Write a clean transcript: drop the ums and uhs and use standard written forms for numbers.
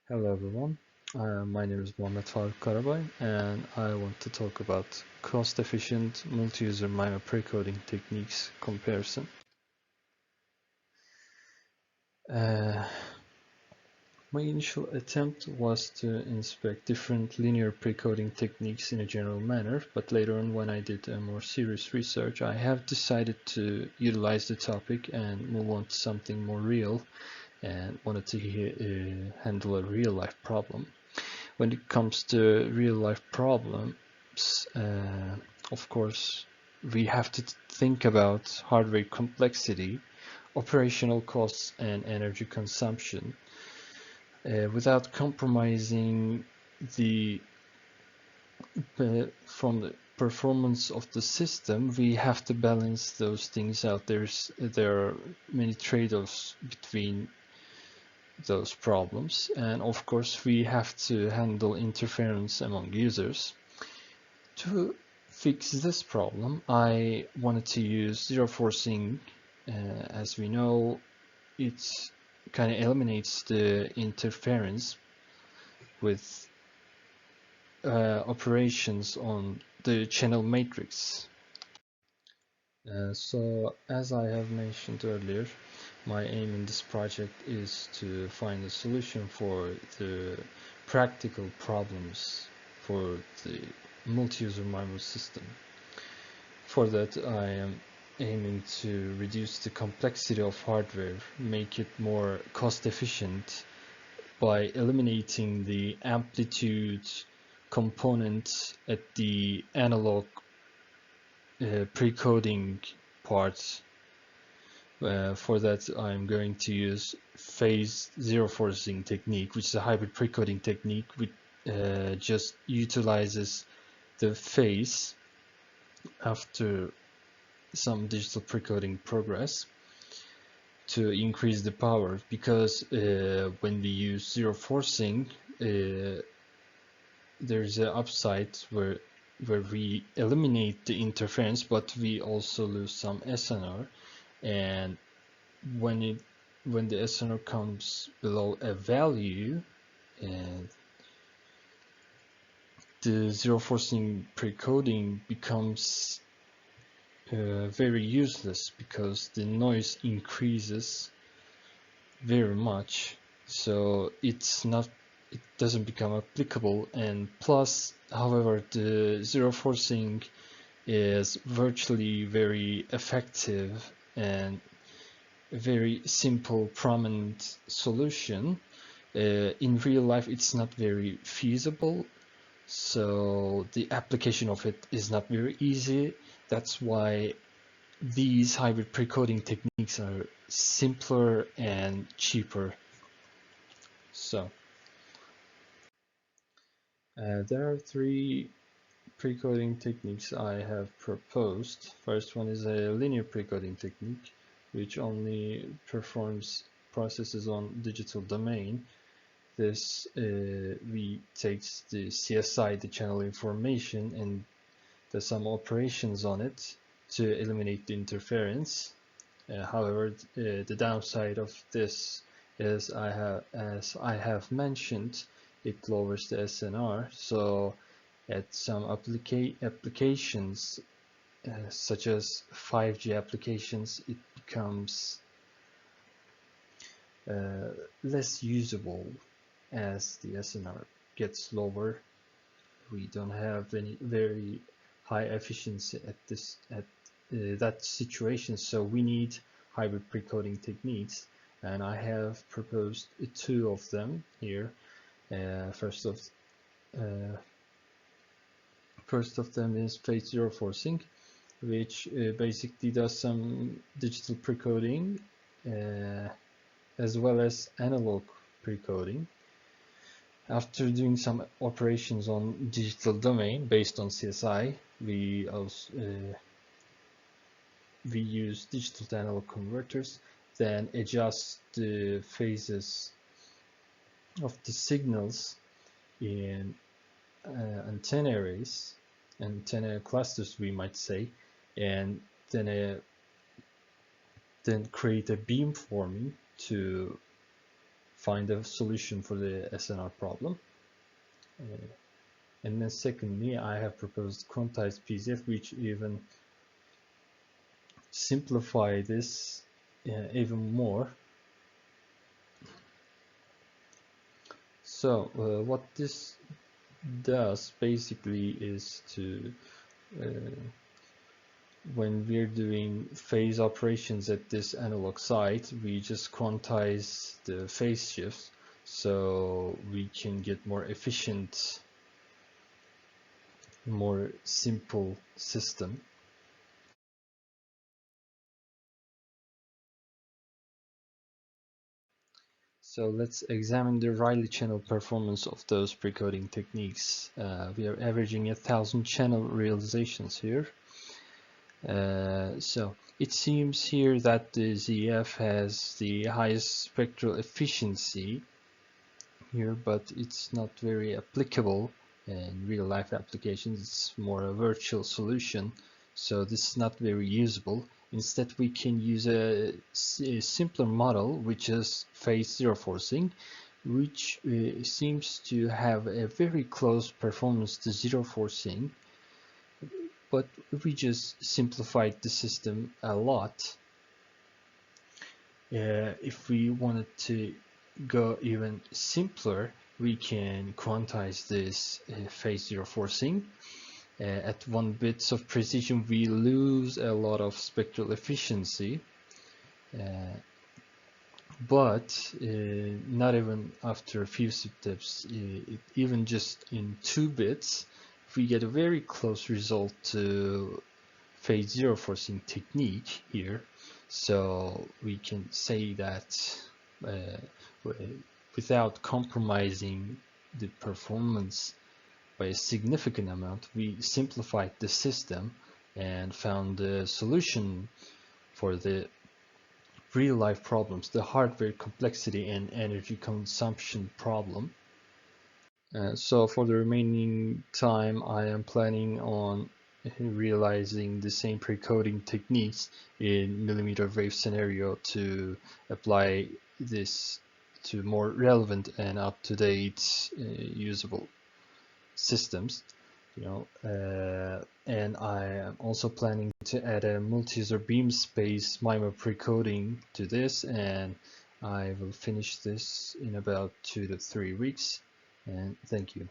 Hello everyone, my name is Faruk Karabay and I want to talk about cost-efficient multi-user MIMO pre-coding techniques comparison. Uh, my initial attempt was to inspect different linear pre-coding techniques in a general manner, but later on when I did a more serious research, I have decided to utilize the topic and move on to something more real and wanted to handle a real-life problem. When it comes to real life problems, of course, we have to think about hardware complexity, operational costs, and energy consumption without compromising the from the performance of the system. We have to balance those things out. There are many trade-offs between those problems, and of course we have to handle interference among users. To fix this problem, I wanted to use zero forcing. As we know, it kind of eliminates the interference with operations on the channel matrix. So as I have mentioned earlier, my aim in this project is to find a solution for the practical problems for the multi-user MIMO system. For that, I am aiming to reduce the complexity of hardware, make it more cost efficient by eliminating the amplitude component at the analog pre-coding parts. For that, I'm going to use phase zero forcing technique, which is a hybrid pre-coding technique which just utilizes the phase after some digital pre-coding progress to increase the power, because when we use zero forcing, there's an upside where we eliminate the interference, but we also lose some SNR. And when the SNR comes below a value, and the zero forcing pre-coding becomes very useless because the noise increases very much, so it doesn't become applicable. And plus, however, the zero forcing is virtually very effective and a very simple prominent solution. In real life it's not very feasible, so the application of it is not very easy. That's why these hybrid pre-coding techniques are simpler and cheaper. So there are three pre-coding techniques I have proposed. First one is a linear pre-coding technique, which only performs processes on digital domain. This we takes the CSI, the channel information, and does some operations on it to eliminate the interference. However, the downside of this is, as I have mentioned, it lowers the SNR. So at some applications, such as 5G applications, it becomes less usable as the SNR gets lower. We don't have any very high efficiency at that situation, so we need hybrid pre-coding techniques, and I have proposed two of them here. First of them is phase zero forcing, which basically does some digital pre-coding as well as analog pre-coding. After doing some operations on digital domain based on CSI, we use digital to analog converters, then adjust the phases of the signals in antenna arrays, antenna clusters we might say, and then create a beamforming to find a solution for the SNR problem. And then secondly, I have proposed quantized PCF, which even simplify this even more. So what this does basically is to when we're doing phase operations at this analog site, we just quantize the phase shifts so we can get more efficient, more simple system. So let's examine the Rayleigh channel performance of those precoding techniques. We are averaging 1,000 channel realizations here. So it seems here that the ZF has the highest spectral efficiency here, but it's not very applicable in real life applications. It's more a virtual solution, so this is not very usable. Instead, we can use a simpler model, which is phase zero forcing, which seems to have a very close performance to zero forcing, but we just simplified the system a lot. If we wanted to go even simpler, we can quantize this phase zero forcing. At 1 bits of precision, we lose a lot of spectral efficiency, but not even after a few steps, even just in 2 bits, we get a very close result to phase zero forcing technique here. So we can say that without compromising the performance by a significant amount, we simplified the system and found a solution for the real life problems, the hardware complexity and energy consumption problem. So for the remaining time, I am planning on realizing the same precoding techniques in millimeter wave scenario to apply this to more relevant and up-to-date usable systems, and I am also planning to add a multi-user beam space MIMO precoding to this, and I will finish this in about 2 to 3 weeks, and thank you.